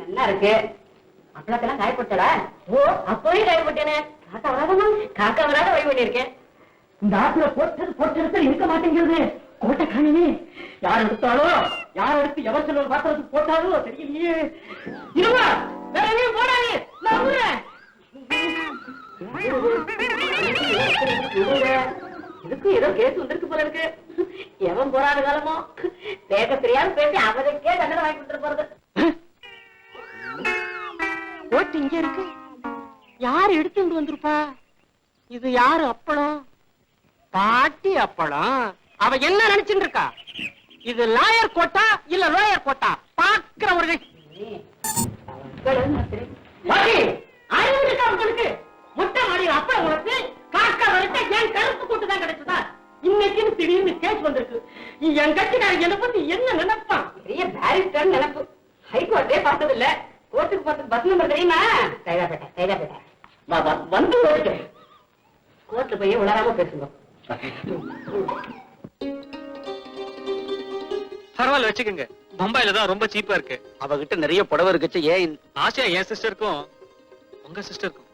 நல்லா இருக்கு. அப்பளத்தெல்லாம் காய போட்டடா? ஓ, அப்பவே காய போட்டேனே. காக்கா வராதமா? காக்கா வராத வழி பண்ணிருக்கேன். இந்த ஆத்துல போட்டு இருக்க மாட்டேங்கிறது. கோட்டை காணவே. யார் எடுத்தாலோ, யார் எடுத்து எவர் செல்வர் பாத்திரத்துக்கு போட்டாலோ தெரியலையே. இருவா, வேற எங்கேயும் போடாதே. நான் ஊறேன். இதுக்கு ஏதோ கேஸ் வந்திருக்கு போல இருக்கு. எவன் போராத காலமோ பேச தெரியாம பேசி அவனுக்கே தண்டனை வாங்கி கொடுத்துட்டு போறது. ஓட்டு இங்க இருக்கு. யாரு எடுத்துட்டு வந்திருப்பா? இது யாரு அப்பளம்? பாட்டி அப்பளம். அவ என்ன நினைச்சுட்டு இருக்கா? இது லாயர் கோட்டா இல்ல லோயர் கோட்டா? பாக்குறவர்கள் முட்டை மாடி அப்பளம் உனக்கு காக்கா வரைக்கும் என் கருப்பு கூட்டு தான் கிடைச்சதா? இன்னைக்கு திடீர்னு கேஸ் வந்திருக்கு. என் கட்சிக்காரன் என்ன பத்தி என்ன நினைப்பான்? பெரிய பேரிஸ்டர் நினைப்பு. ஹைகோர்ட்டே பார்த்தது இல்ல. கோர்ட்டுக்கு பார்த்து பஸ் நம்பர் தெரியுமா? கைதாப்பேட்டை வந்து ஓடிட்டேன். கோர்ட்டு போய் உளராம பேசுங்க. பரவாயில்ல வச்சுக்கோங்க. பம்பாயில தான் ரொம்ப சீப்பா இருக்கு. அவகிட்ட நிறைய புடவை இருக்குச்சு. ஏன் ஆசையா என் சிஸ்டருக்கும் உங்க சிஸ்டருக்கும்.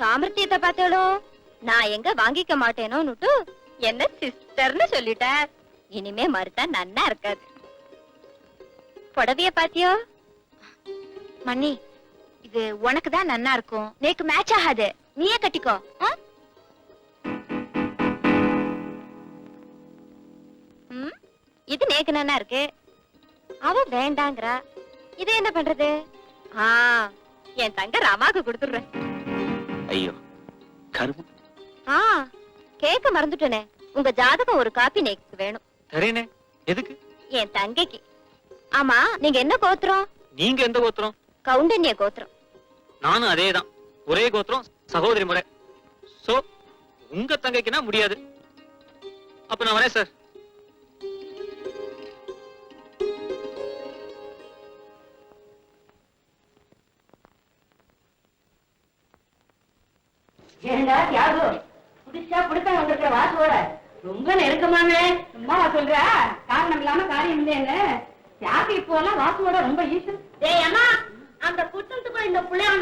சாமர்த்தியத்தை பார்த்தாலோ நான் எங்க வாங்கிக்க மாட்டேனோன்னுட்டு என்ன சிஸ்டர்னு சொல்லிட்டார். இனிமே மறுத்தா நன்னா இருக்காது. புடவைய பாத்தியோ? மண்ணி, இது உனக்கு தான் நன்னா இருக்கும். நேக்கு மேட்ச் ஆகாது. நீயே கட்டிக்கோ. இது நேக்கு நன்னா இருக்கு. அவ வேண்டாங்கிறா. இது என்ன பண்றது? என் தங்க ராமாக்கு கொடுத்துடுறேன். ஐயோ கரும. கேட்க மறந்துட்டேனே. உங்க ஜாதகம் ஒரு காப்பி நேக்கு வேணும். சரினே. எதுக்கு? என் தங்கைக்கு. ஆமா, நீங்க என்ன கோத்திரம்? நீங்க எந்த கோத்திரம்? கவுண்டன்ய கோத்திரம். நானும் அதேதான். ஒரே கோத்திரம், சகோதரி முறை. சோ உங்க தங்கைக்குனா முடியாது. அப்ப நான் வரேன் சார். ஏண்டா தியாகு, புதுசா புடுக்க வந்திருக்கிற வாசோட ரொம்ப நெருக்கமாங்களே. சும்மா சொல்ற? காரணம் இல்லாம காரியம் இல்லைன்னு தியாகு இப்போ எல்லாம் வாசோட ரொம்ப ஈஸன். ஏய் அம்மா, அந்த குட்டத்துக்குள்ள இந்த புள்ளைய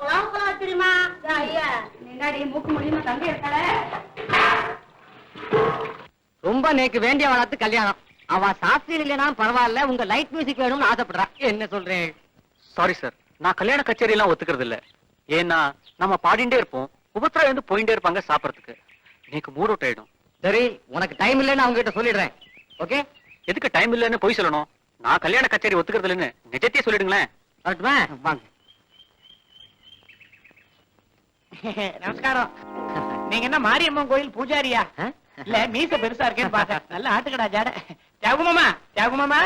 உலக தெரியுமா? ஐயா நின்னாடி மூக்கு முடியுமா? தங்கி இருக்காள. ரொம்ப நேக்கு வேண்டிய வளர்த்து கல்யாணம். அவ சாஸ்திரி இல்லைனா பரவாயில்ல, உங்க லைட் மியூசிக் வேணும்னு ஆசைப்படுறா. என்ன சொல்றேன்? சாரி சார், நான் கல்யாண கச்சேரி எல்லாம் ஒத்துக்கிறது இல்ல. ஏன்னா நம்ம பாடிண்டே இருப்போம், உபத்திரம் வந்து போயிட்டே இருப்பாங்க சாப்பிடறதுக்கு. எனக்கு மூட் அவுட் ஆயிடும். சரி, உனக்கு டைம் இல்லைன்னு அவங்க கிட்ட சொல்லிடுறேன். ஓகே? எதுக்கு டைம் இல்லைன்னு போய் சொல்லணும்? நான் கல்யாண கச்சேரி ஒத்துக்கிறது இல்லைன்னு நிஜத்தையே சொல்லிடுங்களேன். வரட்டுமா? வாங்க. நமஸ்காரம். நீங்க என்ன மாரியம்மன் கோயில் பூஜாரியா? இல்ல மீச பெருசா இருக்கேன்னு பாக்க. நல்ல ஆட்டுக்கடா ஜாட. தியாகுமாமா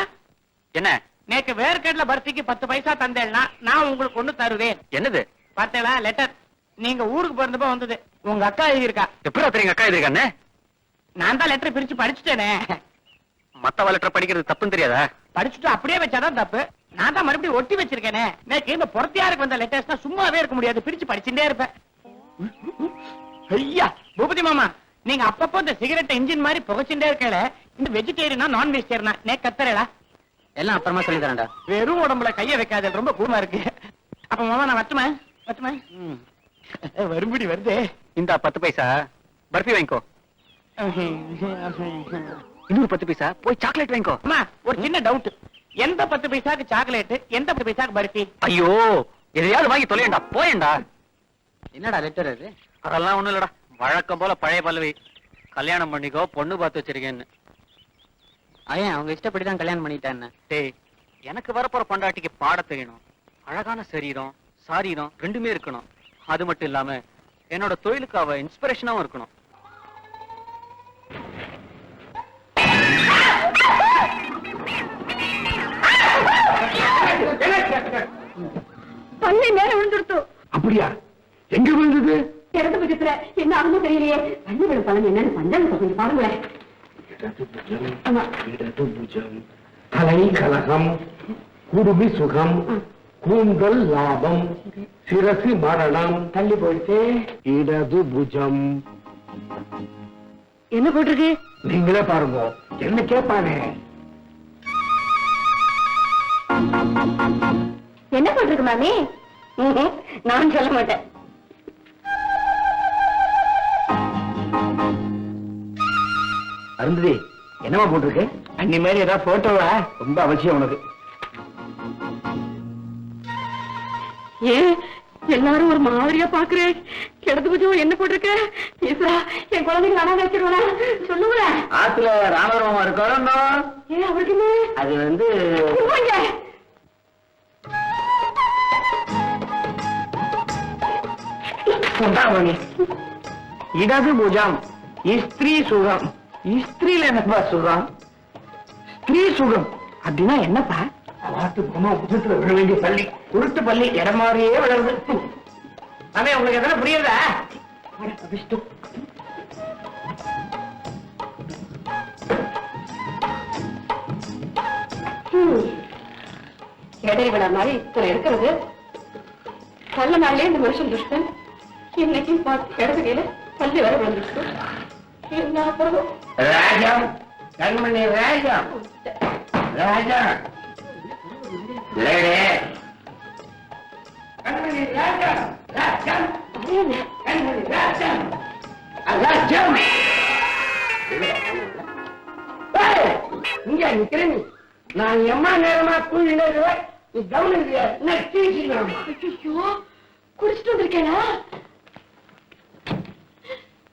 என்ன? நேக்கு வேர்க்கடல பர்த்திக்கு 10 பைசா தந்தேன்னா நான் உங்களுக்கு ஒண்ணு தருவேன். என்னது? பார்த்தேளா லெட்டர்? நீங்க ஊருக்கு பிறந்தப்ப வந்தது. உங்க அக்கா எழுதியிருக்கா. எப்படி தெரியுங்க அக்கா எழுதிருக்கானே? நான் தான் லெட்டர் பிரிச்சு படிச்சுட்டேனே. மத்தவ லெட்டர் படிக்கிறது தப்புன்னு தெரியாதா? படிச்சுட்டு அப்படியே வச்சாதான் தப்பு. நான் தான் மறுபடியும் ஒட்டி வச்சிருக்கேனே. நேக்கு இந்த பொறுத்தியாருக்கு வந்த லெட்டர்ஸ்னா சும்மாவே இருக்க முடியாது. பிரிச்சு படிச்சுட்டே இருப்பேன். ஐயா பூபதி மாமா, நீங்க அப்பப்போ இந்த சிகரெட் இன்ஜின் மாதிரி புகைச்சுட்டே இருக்கல. இந்த வெஜிடேரியனா நான் வெஜிடேரியனா நே கத்தரலா? எல்லாம் அப்புறமா சொல்லி தரேன்டா. வெறும் உடம்புல கைய வைக்காத, ரொம்ப கூமா இருக்கு. அப்ப மாமா நான் வட்டுமா? வரும்படி வருது. இந்த 10 பைசா பர்ஃபி வாங்கிக்கோ. இன்னொரு 10 பைசா போய் சாக்லேட் வாங்கிக்கோ. அம்மா ஒரு சின்ன டவுட். எந்த 10 பைசாக்கு சாக்லேட், எந்த 10 பைசாக்கு பர்ஃபி? ஐயோ, எதையாவது வாங்கி தொலையண்டா, போயண்டா. என்னடா லெட்டர் அது? அதெல்லாம் ஒண்ணும் இல்லடா, வழக்கம் போல பழைய பல்லவி. கல்யாணம் பண்ணிக்கோ, பொண்ணு பார்த்து வச்சிருக்கேன்னு. ஐயா அவங்க இஷ்டப்படிதான் கல்யாணம் பண்ணிட்டான்னு. டேய், எனக்கு வரப்போற பொண்டாட்டிக்கு பாட தெரியணும். அழகான சரீரம் சாரீரம் ரெண்டுமே இருக்கணும். அது மட்டும் இல்லாம என்னோட தொழிலுக்கு அவ இன்ஸ்பிரேஷனாவும் இருக்கணும். பள்ளி மேல விழுந்துடுத்து. அப்படியா? எங்க விழுந்தது? இடது பக்கத்துல. என்ன ஆகுமோ தெரியலையே. பள்ளி விழும் பழம் என்னன்னு பஞ்சாங்கத்தை கொஞ்சம் பாருங்களேன். கலை கலகம், குடுமி சுகம், கூந்தல் லாபம், சிரசு மரணம். தள்ளி போயிடுச்சு. இடது புஜம். என்ன போட்டிருக்கு? நீங்களே பாருங்க. என்ன கேட்பானே? என்ன போட்டிருக்கு மாமி? நான் சொல்ல மாட்டேன். அருந்ததி, என்னமா போட்டிருக்கு? அன்னி மாதிரி ஏதாவது போட்டோவா? ரொம்ப அவசியம் உனக்கு. ஏன் எல்லாரும் ஒரு மாதிரியா பாக்குறேன்? கிடந்து கொஞ்சம் என்ன போட்டிருக்க? ஈஸ்வரா, என் குழந்தைங்க அனாதை வச்சிருவானா? சொல்லுங்களேன். ஆத்துல ராமராமா இருக்கணும். ஏன் அவருக்கு என்ன? அது வந்து போங்க. இடது புஜம் ஸ்திரீ சுகம். ஸ்திரீல என்னப்பா சுகம்? ஸ்திரீ சுகம் அப்படின்னா என்னப்பா? பாட்டு போனா புஜத்துல விழ வேண்டிய பள்ளி. உருட்டு பள்ளி இடம் மாதிரியே வளருது. அவே உங்களுக்கு எதனா புரியுதா? இடையே விட மாதிரி இத்தனை இருக்கிறது. நல்ல நாள்லயே இந்த மனுஷன் துஷ்டன். இன்னைக்கும் பார்த்து இடதுகையில பள்ளி வர வந்துச்சு. என்ன அப்புறம்? ராஜம், கண்மணி ராஜம், ராஜம், லேடி, கண்மணி ராஜம், ராஜம், கண்மணி ராஜம், ராஜம். இங்க நிக்கிறேன். நான் எம்மா நேரமா கூலில நீ கவனிக்கிறியா? என்ன டீச்சிங்? ஐயோ, குடிச்சிட்டு வந்திருக்கேனா?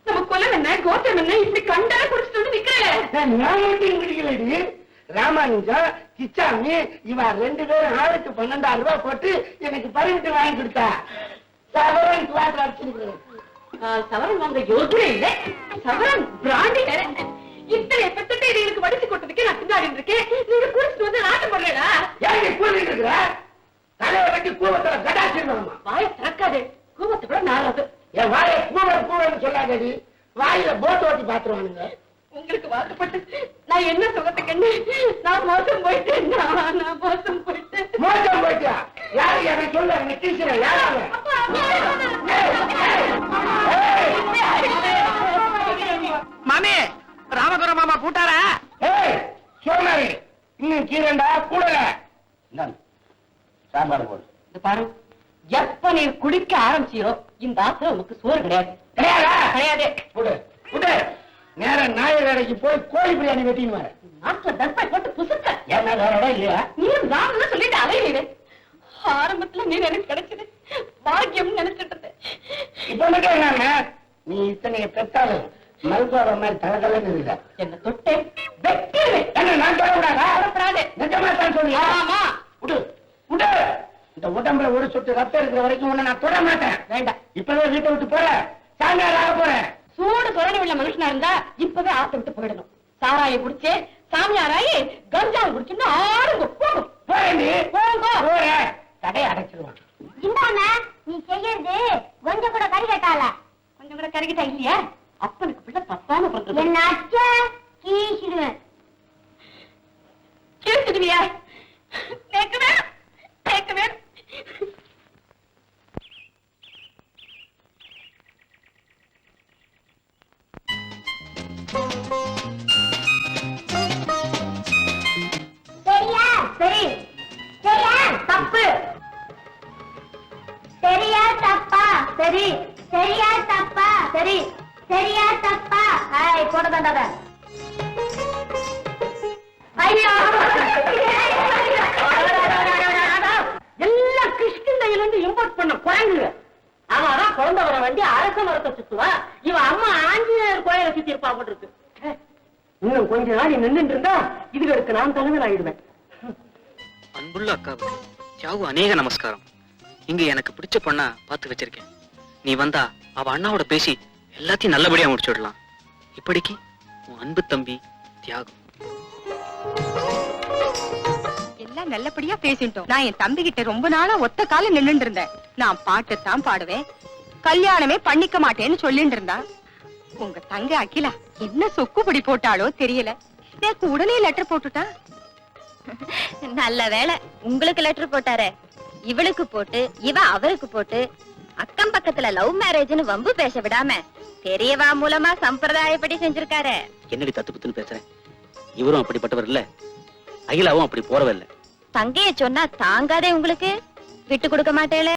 நம்ம கொலை என்ன கோத்தம் என்ன இப்படி கண்டா குடிச்சிட்டு வந்து நிக்கிறேன். நான் மட்டும் குடிக்கலடி. ராமானுஜம், கிச்சாமி இவ 2 பேரும் ஆளுக்கு 12,000 ரூபாய் போட்டு எனக்கு பரிவிட்டு வாங்கி கொடுத்தா. சவரன் கிளாஸ் அடிச்சுக்கிறேன். சவரன் வாங்க யோசனை இல்லை. சவரன் பிராண்டி வேற. இத்தனை பெத்துட்டு இதுக்கு வடிச்சு கொட்டதுக்கு நான் பின்னாடி இருக்கேன். நீங்க குடிச்சிட்டு வந்து நாட்டம் பண்ணலடா. ஏன் கூலிட்டு இருக்கிற? தலையை வெட்டி கூவத்துல கடாச்சிருவாமா. வாயை திறக்காதே, கூவத்தை கூட நாராது. என் வாயை கூவன்னு சொல்லாதடி. வாயில போட்டு ஓட்டி பாத்துருவானுங்க. உங்களுக்கு வாக்கப்பட்டு நான் என்ன சுகத்தை கண்டு நான் மோசம் போயிட்டேன். நான் மோசம் போயிட்டேன். மோசம் போயிட்டா? யாரு எனக்கு சொல்ல? நீ டீச்சர் யாராவது? மாமி, ராமதுர மாமா கூட்டாரா? சோமாரி, இன்னும் கீரண்டா கூடல. சாம்பார் போடு. இந்த பாரு, எப்ப நீ குடிக்க ஆரம்பிச்சியோ இந்த ஆசை உனக்கு சோறு கிடையாது. கிடையாது. கூடு கூடு. நேரம் நாய வேலைக்கு போய் கோழி பிரியாணி வெட்டின்னு வர. நாட்டுல தர்பை போட்டு புசுக்க. என்ன வேற இடம் இல்லையா? நீயும் நான் சொல்லிட்டு அலையிலே. ஆரம்பத்துல நீ எனக்கு கிடைச்சது பாக்கியம் நினைச்சிட்டு இருந்தேன். இப்ப மட்டும் என்ன, நீ இத்தனைய பெற்றாலும் மல்கோவ மாதிரி தலதலன்னு இருக்க. என்ன தொட்டே வெட்டி என்ன நான் சொல்லக்கூடாதா? நிஜமா தான் சொல்லியா? ஆமா. விடு விடு. இந்த உடம்புல ஒரு சொட்டு ரத்தம் இருக்கிற வரைக்கும் உன்னை நான் தொட மாட்டேன். வேண்டாம். இப்பவே வீட்டை விட்டு போறேன். சாயங்காலம் ஆக போறேன். சூடு சொரணி உள்ள மனுஷனா இருந்தா இப்பவே ஆத்த விட்டு போயிடணும். சாராயை குடிச்சு சாமியாராயி கஞ்சாவை குடிச்சுன்னு ஆடுங்க. போகும் போறேன். நீ போங்க. போறேன். கடையை அடைச்சிருவான். இந்தாம நீ செய்யறது கொஞ்சம் கூட கறி கட்டால. கொஞ்சம் கூட கருகிட்டா இல்லையா? அப்பனுக்கு பிள்ளை தப்பாம பண்றது. என்ன அச்சா கீசிடுவேன். கேட்டுடுவியா? கேட்கவே கேட்கவே. சரியா? சரி. சரியா? தப்பு. சரியா தப்பா? சரி. சரியா தப்பா? சரி. சரியா தப்பா? ஹாய் போட தண்டாத. ஐயா எல்லாம் கிருஷ்ணகிரியில இருந்து இம்போர்ட் பண்ண குழந்தைங்க. அவன் குழந்தை வர வேண்டி அரச மரத்தை சுத்துவா. இவன் அம்மா ஆஞ்சநேயர் கோயிலை சுத்தி இருப்பா போட்டு இருக்கு. இன்னும் கொஞ்ச நாள் நின்று இருந்தா இதுகளுக்கு நான் தலைவர் ஆயிடுவேன். அன்புள்ள அக்காவுக்கு தியாகு அநேக நமஸ்காரம். இங்க எனக்கு பிடிச்ச பொண்ணா பார்த்து வச்சிருக்கேன். நீ வந்தா அவ அண்ணாவோட பேசி எல்லாத்தையும் நல்லபடியா முடிச்சு விடலாம். இப்படிக்கு உன் அன்பு தம்பி தியாகு. எல்லாம் நல்லபடியா பேசிட்டோம். நான் என் தம்பி கிட்ட ரொம்ப நாளா ஒத்த கால நின்னுட்டு இருந்தேன். நான் பாட்டுத்தான் பாடுவேன், கல்யாணமே பண்ணிக்க மாட்டேன்னு சொல்லிட்டு இருந்தா. உங்க தங்க அகிலா என்ன சொக்குப்படி போட்டாலோ தெரியல, எனக்கு உடனே லெட்டர் போட்டுட்டா. நல்ல வேளை உங்களுக்கு லெட்டர் போட்டாரே. இவளுக்கு போட்டு இவ அவருக்கு போட்டு அக்கம் பக்கத்துல லவ் மேரேஜ்னு வம்பு பேச விடாம பெரியவா மூலமா சம்பிரதாயப்படி செஞ்சிருக்காரு. என்னடி தத்து புத்துன்னு பேசுறேன்? இவரும் அப்படிப்பட்டவர் இல்ல, அகிலாவும் அப்படி போறவ இல்ல. தங்கைய சொன்னா தாங்காதே உங்களுக்கு விட்டு கொடுக்க மாட்டேளே